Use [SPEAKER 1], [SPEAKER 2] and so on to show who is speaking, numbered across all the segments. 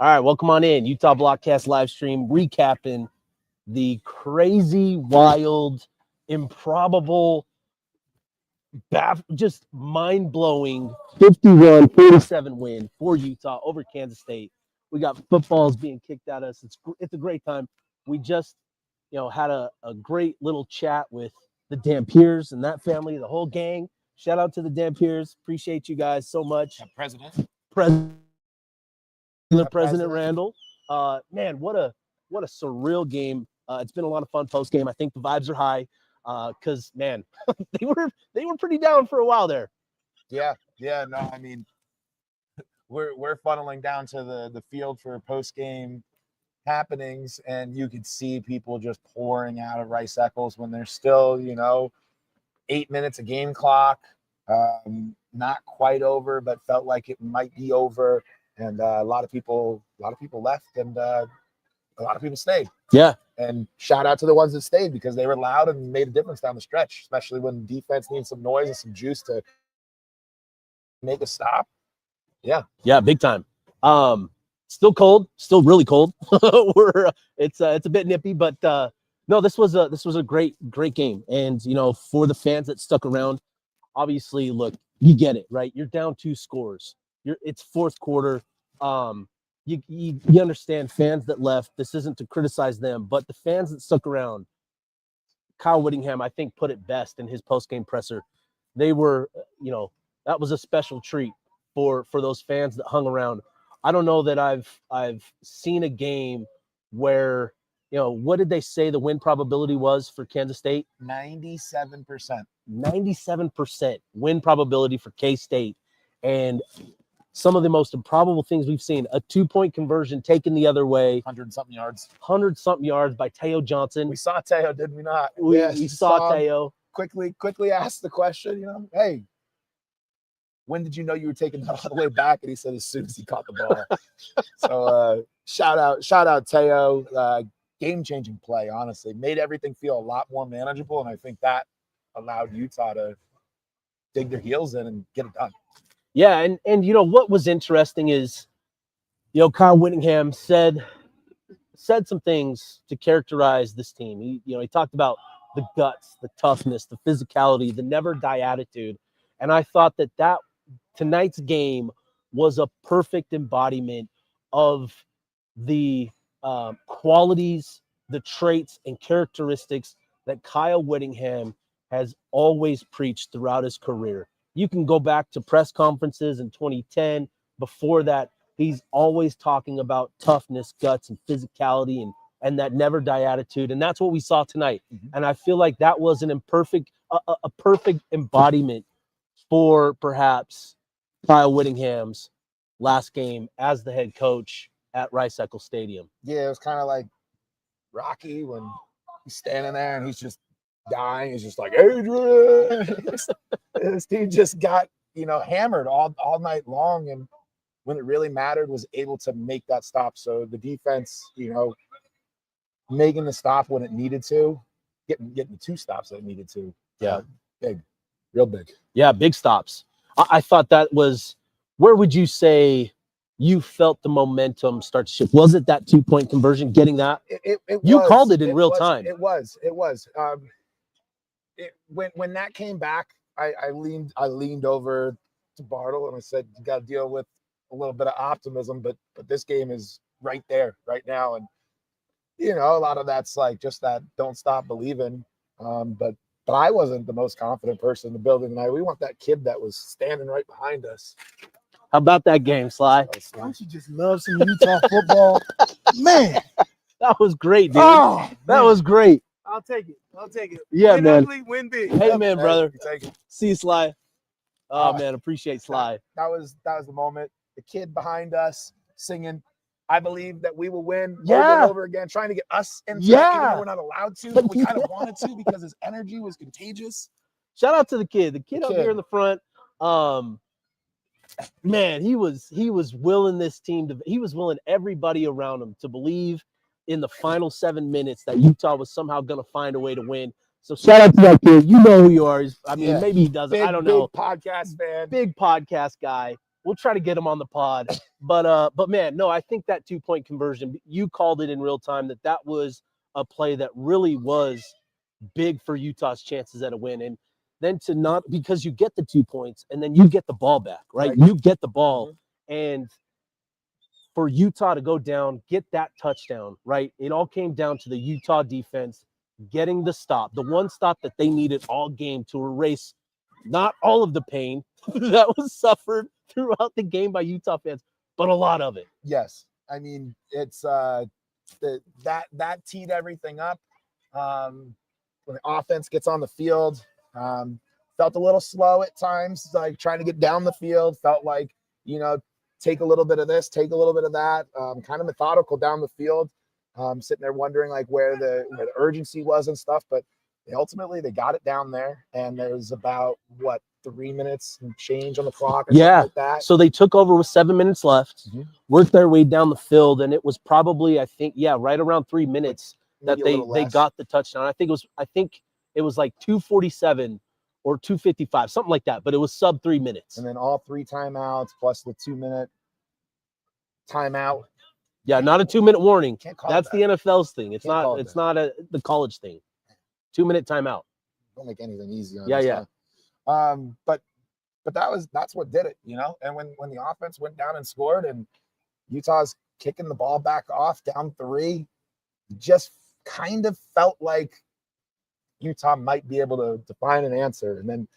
[SPEAKER 1] All right, welcome on in. Utah Blockcast live stream recapping the crazy, wild, improbable, just mind-blowing 51-47 win for Utah over Kansas State. We got footballs being kicked at us. It's a great time. We just, had a great little chat with the Dampiers and that family, the whole gang. Shout out to the Dampiers. Appreciate you guys so much. President Randall. Man, what a surreal game. It's been a lot of fun post game. I think the vibes are high because man, they were pretty down for a while there.
[SPEAKER 2] Yeah. No, I mean, we're funneling down to the field for post game happenings, and you could see people just pouring out of Rice Eccles when there's still 8 minutes of game clock, not quite over, but felt like it might be over. And a lot of people left, and a lot of people stayed.
[SPEAKER 1] Yeah.
[SPEAKER 2] And shout out to the ones that stayed because they were loud and made a difference down the stretch, especially when defense needs some noise and some juice to make a stop. Yeah,
[SPEAKER 1] big time. Still cold, still really cold. It's a bit nippy, but no, this was a great game. And for the fans that stuck around, obviously, look, you get it, right? You're down 2 scores. It's fourth quarter. You understand fans that left. This isn't to criticize them, but the fans that stuck around, Kyle Whittingham, I think, put it best in his post-game presser. They were, that was a special treat for those fans that hung around. I don't know that I've seen a game where, what did they say the win probability was for Kansas State?
[SPEAKER 2] 97%.
[SPEAKER 1] 97% win probability for K-State. And some of the most improbable things we've seen, a 2-point conversion taken the other way.
[SPEAKER 2] 100-something yards.
[SPEAKER 1] 100-something yards by Teo Johnson.
[SPEAKER 2] We saw Teo, did we not?
[SPEAKER 1] We saw Teo.
[SPEAKER 2] Quickly asked the question, hey, when did you know you were taking that all the way back? And he said as soon as he caught the ball. So shout out Teo. Game-changing play, honestly. Made everything feel a lot more manageable, and I think that allowed Utah to dig their heels in and get it done.
[SPEAKER 1] Yeah, and what was interesting is, Kyle Whittingham said some things to characterize this team. He talked about the guts, the toughness, the physicality, the never die attitude. And I thought that tonight's game was a perfect embodiment of the qualities, the traits, and characteristics that Kyle Whittingham has always preached throughout his career. You can go back to press conferences in 2010. Before that, he's always talking about toughness, guts, and physicality and that never die attitude. And that's what we saw tonight. Mm-hmm. And I feel like that was a perfect embodiment for perhaps Kyle Whittingham's last game as the head coach at Rice Eccles Stadium.
[SPEAKER 2] Yeah, it was kind of like Rocky when he's standing there and he's just dying. He's just like, Adrian. This team just got, hammered all night long. And when it really mattered, was able to make that stop. So the defense, making the stop when it needed to, getting the 2 stops that it needed to.
[SPEAKER 1] Yeah.
[SPEAKER 2] Big, real big.
[SPEAKER 1] Yeah, big stops. I thought that was, where would you say you felt the momentum start to shift? Was it that 2-point conversion, getting that? You called it in real time.
[SPEAKER 2] It was. When that came back, I leaned over to Bartle and I said, you got to deal with a little bit of optimism, but this game is right there, right now. And, a lot of that's like just that don't stop believing. But I wasn't the most confident person in the building tonight. We want that kid that was standing right behind us.
[SPEAKER 1] How about that game, Sly?
[SPEAKER 3] Don't you just love some Utah football? Man.
[SPEAKER 1] That was great, dude.
[SPEAKER 3] Oh,
[SPEAKER 1] that was great.
[SPEAKER 3] I'll take it.
[SPEAKER 1] Yeah,
[SPEAKER 3] win
[SPEAKER 1] man.
[SPEAKER 3] Ugly, win big.
[SPEAKER 1] Hey, man, brother.
[SPEAKER 2] Take it.
[SPEAKER 1] See you, Sly. Oh, man, appreciate Sly.
[SPEAKER 2] That was the moment. The kid behind us singing, I believe that we will win over
[SPEAKER 1] Yeah.
[SPEAKER 2] and over again, trying to get us in,
[SPEAKER 1] Yeah.
[SPEAKER 2] even though we're not allowed to, but we kind of wanted to because his energy was contagious.
[SPEAKER 1] Shout out to the kid. The kid up here in the front. Man, he was willing this team to. He was willing everybody around him to believe in the final 7 minutes that Utah was somehow going to find a way to win. So shout out to that kid. You know who you are. I mean, maybe he doesn't. I don't know.
[SPEAKER 2] Big podcast fan.
[SPEAKER 1] Big podcast guy. We'll try to get him on the pod. But man, no, I think that 2-point conversion, you called it in real time, that was a play that really was big for Utah's chances at a win. And then to not, because you get the 2 points and then you get the ball back, right? You get the ball. And for Utah to go down, get that touchdown, right? It all came down to the Utah defense getting the stop, the one stop that they needed all game to erase not all of the pain that was suffered throughout the game by Utah fans, but a lot of it.
[SPEAKER 2] Yes. I mean, it's that teed everything up. When the offense gets on the field, felt a little slow at times, like trying to get down the field, felt like, take a little bit of this, take a little bit of that, kind of methodical down the field, sitting there wondering like where the urgency was and stuff. But ultimately they got it down there, and there's about 3 minutes and change on the clock or something like that.
[SPEAKER 1] So they took over with 7 minutes left, worked their way down the field, and it was probably, I think, right around 3 minutes that they got the touchdown. I think it was like 2:47 or 2:55, something like that, but it was sub 3 minutes.
[SPEAKER 2] And then all 3 timeouts plus the 2-minute timeout.
[SPEAKER 1] Yeah, not a 2-minute warning.
[SPEAKER 2] That's
[SPEAKER 1] the NFL's thing. It's not the college thing. 2-minute timeout.
[SPEAKER 2] Don't make anything easy on
[SPEAKER 1] Yeah.
[SPEAKER 2] But that's what did it, And when the offense went down and scored, and Utah's kicking the ball back off down 3, just kind of felt like Utah might be able to find an answer. And then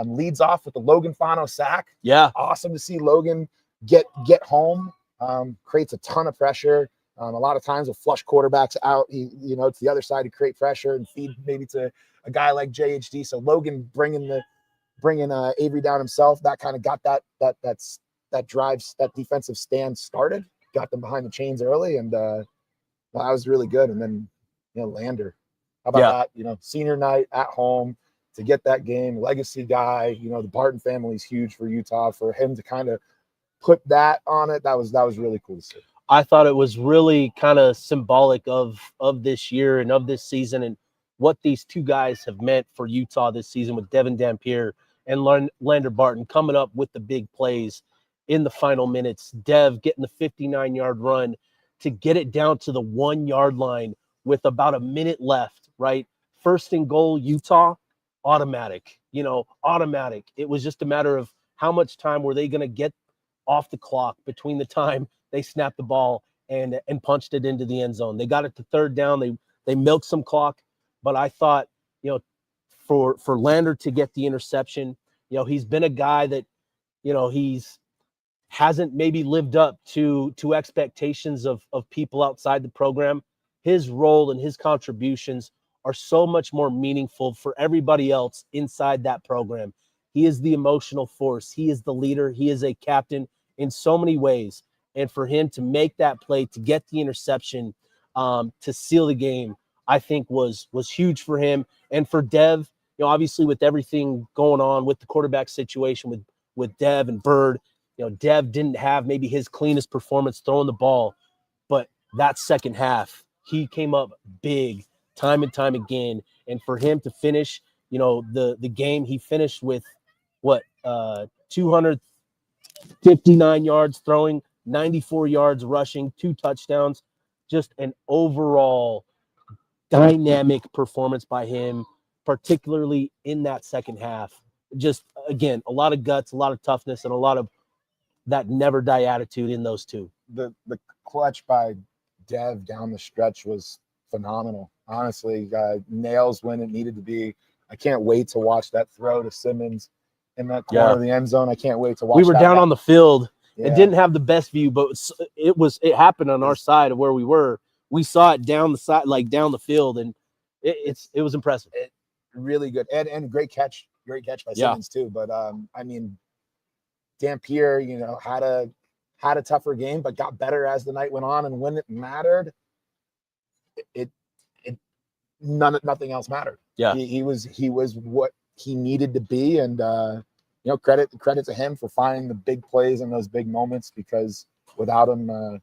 [SPEAKER 2] leads off with the Logan Fano sack.
[SPEAKER 1] Yeah.
[SPEAKER 2] Awesome to see Logan get home. Creates a ton of pressure. A lot of times with flush quarterbacks out, it's the other side to create pressure and feed maybe to a guy like JHD. So Logan bringing Avery down himself, that kind of got that drives, that defensive stand started, got them behind the chains early, and that was really good. And then Lander, how about that? Senior night at home to get that game, legacy guy. The Barton family is huge for Utah. For him to kind of put that on it, that was really cool to see.
[SPEAKER 1] I thought it was really kind of symbolic of this year and of this season and what these two guys have meant for Utah this season, with Devin Dampier and Lander Barton coming up with the big plays in the final minutes. Dev getting the 59-yard run to get it down to the 1-yard line with about a minute left, right? First and goal, Utah, automatic. It was just a matter of how much time were they going to get off the clock between the time they snapped the ball and punched it into the end zone. They got it to 3rd down. They milked some clock, but I thought, for Lander to get the interception, he's been a guy that, he's hasn't maybe lived up to expectations of people outside the program. His role and his contributions are so much more meaningful for everybody else inside that program. He is the emotional force. He is the leader. He is a captain in so many ways. And for him to make that play, to get the interception, to seal the game, I think was huge for him. And for Dev, obviously with everything going on with the quarterback situation with Dev and Bird, Dev didn't have maybe his cleanest performance throwing the ball, but that second half, he came up big time and time again. And for him to finish, the game, he finished with 259 yards throwing, 94 yards rushing, 2 touchdowns, just an overall dynamic performance by him, particularly in that second half. Just, again, a lot of guts, a lot of toughness, and a lot of that never die attitude in those two.
[SPEAKER 2] The clutch by Dev down the stretch was phenomenal. Honestly, nails when it needed to be. I can't wait to watch that throw to Simmons in that corner of the end zone. I can't wait to watch.
[SPEAKER 1] We were down on the field.
[SPEAKER 2] Yeah.
[SPEAKER 1] It didn't have the best view, but it happened on our side of where we were. We saw it down the side, like down the field, and it was impressive.
[SPEAKER 2] Really good and great catch by Simmons too. But Dampier, had a tougher game, but got better as the night went on, and when it mattered, nothing else mattered.
[SPEAKER 1] Yeah,
[SPEAKER 2] he was what he needed to be, and credit to him for finding the big plays and those big moments, because without him, the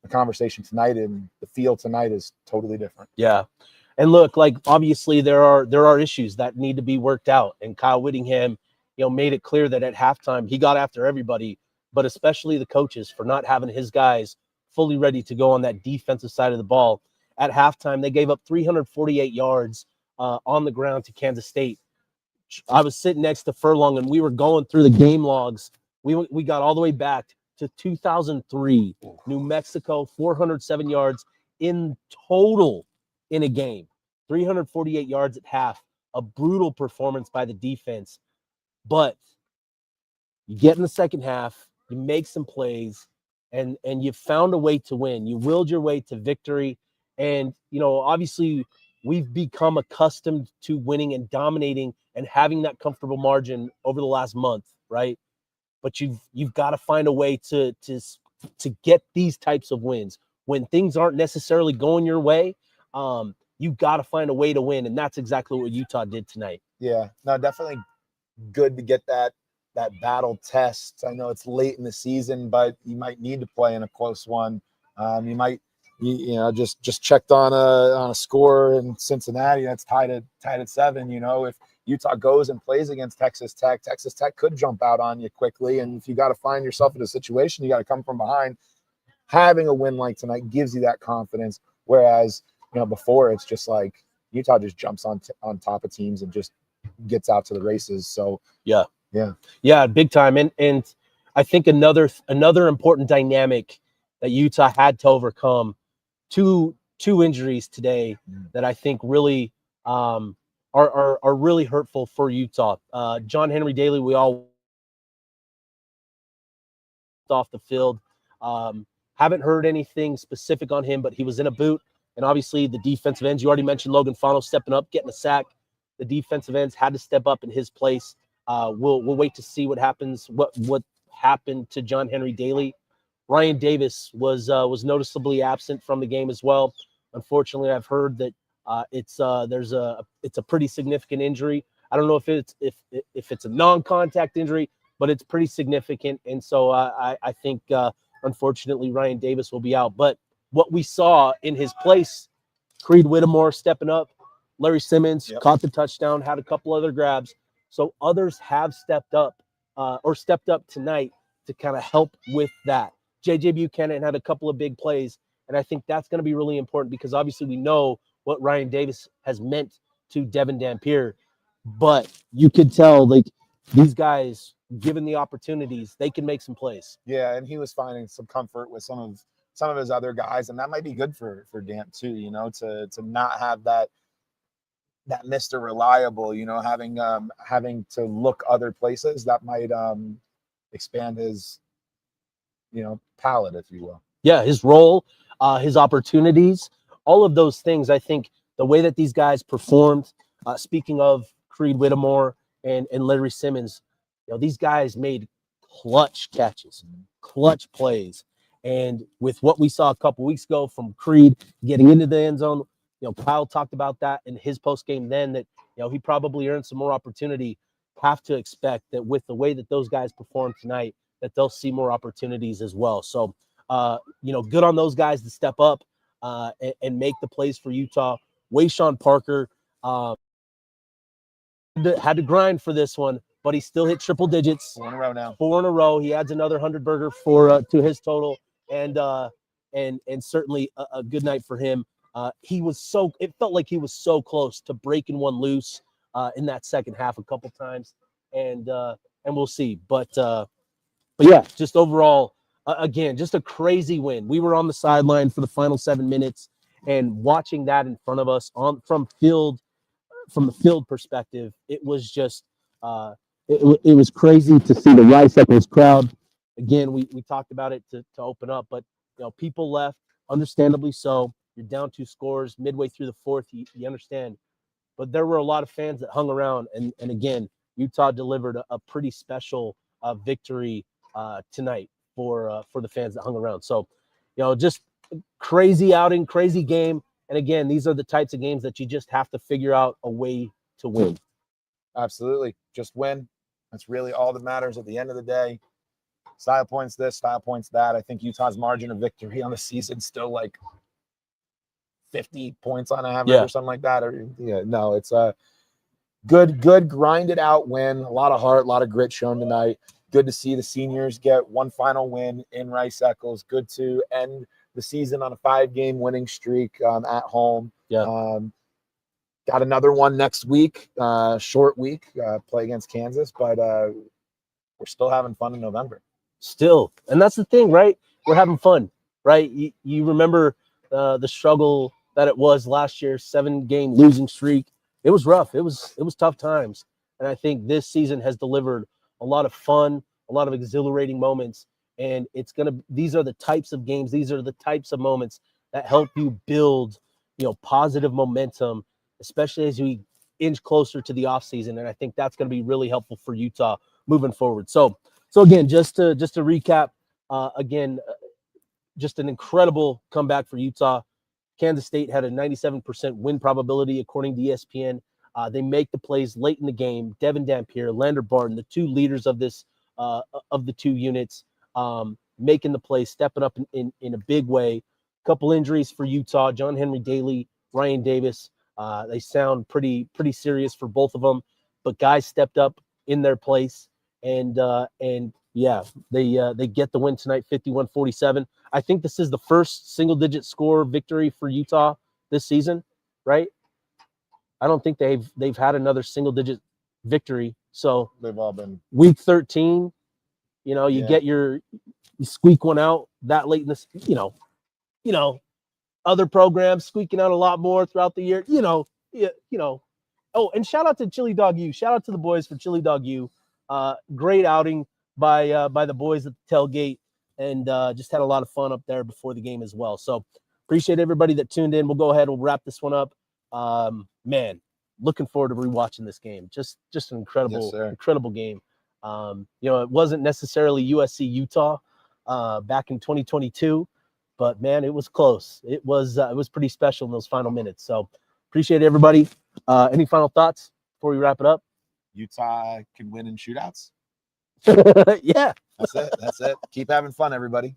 [SPEAKER 2] conversation tonight and the field tonight is totally different.
[SPEAKER 1] Yeah. And look, like, obviously there are issues that need to be worked out, and Kyle Whittingham, made it clear that at halftime he got after everybody but especially the coaches for not having his guys fully ready to go on that defensive side of the ball. At halftime, they gave up 348 yards on the ground to Kansas State. I was sitting next to Furlong, and we were going through the game logs. We got all the way back to 2003, New Mexico, 407 yards in total in a game, 348 yards at half. A brutal performance by the defense. But you get in the second half, you make some plays, and you found a way to win. You willed your way to victory. And, obviously we've become accustomed to winning and dominating and having that comfortable margin over the last month, right? But you've got to find a way to get these types of wins when things aren't necessarily going your way. You've got to find a way to win, and that's exactly what Utah did tonight.
[SPEAKER 2] Yeah, no, definitely good to get that battle test. I know it's late in the season, but you might need to play in a close one. You might, just checked on a score in Cincinnati that's tied at 7. If Utah goes and plays against Texas Tech could jump out on you quickly, and if you got to find yourself in a situation, you got to come from behind. Having a win like tonight gives you that confidence, whereas before it's just like Utah just jumps on top of teams and just gets out to the races. So
[SPEAKER 1] yeah, big time. And I think another important dynamic that Utah had to overcome, two injuries today that I think really are really hurtful for Utah. John Henry Daly, we all off the field. Haven't heard anything specific on him, but he was in a boot. And obviously the defensive ends, you already mentioned Logan Fano stepping up, getting a sack. The defensive ends had to step up in his place. We'll wait to see what happens, what happened to John Henry Daly. Ryan Davis was noticeably absent from the game as well. Unfortunately, I've heard that it's a pretty significant injury. I don't know if it's a non-contact injury, but it's pretty significant. And so I think unfortunately Ryan Davis will be out. But what we saw in his place, Creed Whittemore stepping up, Larry Simmons caught the touchdown, had a couple other grabs. So others have stepped up tonight to kind of help with that. J.J. Buchanan had a couple of big plays, and I think that's going to be really important because obviously we know what Ryan Davis has meant to Devin Dampier, but you could tell these guys, given the opportunities, they can make some plays.
[SPEAKER 2] Yeah, and he was finding some comfort with some of his other guys, and that might be good for Damp too, to not have that Mr. Reliable, having to look other places. That might expand his palette, if you will.
[SPEAKER 1] Yeah, his role, his opportunities, all of those things. I think the way that these guys performed, speaking of Creed Whittemore and Larry Simmons, these guys made clutch catches, clutch plays. And with what we saw a couple weeks ago from Creed getting into the end zone, Kyle talked about that in his post game then, that he probably earned some more opportunity. Have to expect that with the way that those guys performed tonight, that they'll see more opportunities as well. So, good on those guys to step up and make the plays for Utah. Wayshawn Parker had to grind for this one, but he still hit triple digits.
[SPEAKER 2] 4 in a row now.
[SPEAKER 1] 4 in a row. He adds another 100-burger to his total, and certainly a good night for him. It felt like he was so close to breaking one loose in that second half a couple times, and we'll see. But yeah, just overall, again, just a crazy win. We were on the sideline for the final 7 minutes, and watching that in front of us from the field perspective, it was just it was crazy to see the Rice Eccles crowd. Again, we talked about it to open up, but people left, understandably so. You're down 2 scores midway through the fourth. You understand, but there were a lot of fans that hung around, and again, Utah delivered a pretty special victory tonight for the fans that hung around. So, just crazy outing, crazy game. And again, these are the types of games that you just have to figure out a way to win.
[SPEAKER 2] Absolutely. Just win. That's really all that matters at the end of the day. Style points this, style points that. I think Utah's margin of victory on the season still like 50 points on average or something like that. It's a good grinded out win. A lot of heart, a lot of grit shown tonight. good to see the seniors get one final win in Rice Eccles. Good to end the season on a 5-game winning streak at home.
[SPEAKER 1] Yeah.
[SPEAKER 2] Got another one next week, short week, play against Kansas, but we're still having fun in November.
[SPEAKER 1] Still, and that's the thing, right? We're having fun, right? You remember the struggle that it was last year, 7-game losing streak. It was rough. It was tough times, and I think this season has delivered a lot of fun, a lot of exhilarating moments, and these are the types of games, these are the types of moments that help you build, positive momentum, especially as we inch closer to the offseason. And I think that's going to be really helpful for Utah moving forward. So again, just to recap, just an incredible comeback for Utah. Kansas State had a 97% win probability according to ESPN. They make the plays late in the game. Devin Dampier, Lander Barton, the two leaders of this of the two units, making the plays, stepping up in a big way. Couple injuries for Utah: John Henry Daly, Ryan Davis. They sound pretty serious for both of them, but guys stepped up in their place, and yeah, they get the win tonight, 51-47. I think this is the first single-digit score victory for Utah this season, right? I don't think they've had another single-digit victory. So
[SPEAKER 2] They've all been
[SPEAKER 1] week 13. You squeak one out that late in this. Other programs squeaking out a lot more throughout the year. Oh, and shout out to Chili Dog U. Shout out to the boys for Chili Dog U. Great outing by the boys at the tailgate, and just had a lot of fun up there before the game as well. So appreciate everybody that tuned in. We'll go ahead. We'll wrap this one up. Man, looking forward to rewatching this game. Just an incredible game. It wasn't necessarily USC Utah back in 2022, but man, it was close. It was pretty special in those final minutes. So appreciate everybody. Any final thoughts before we wrap it up?
[SPEAKER 2] Utah can win in shootouts.
[SPEAKER 1] Yeah.
[SPEAKER 2] That's it. Keep having fun, everybody.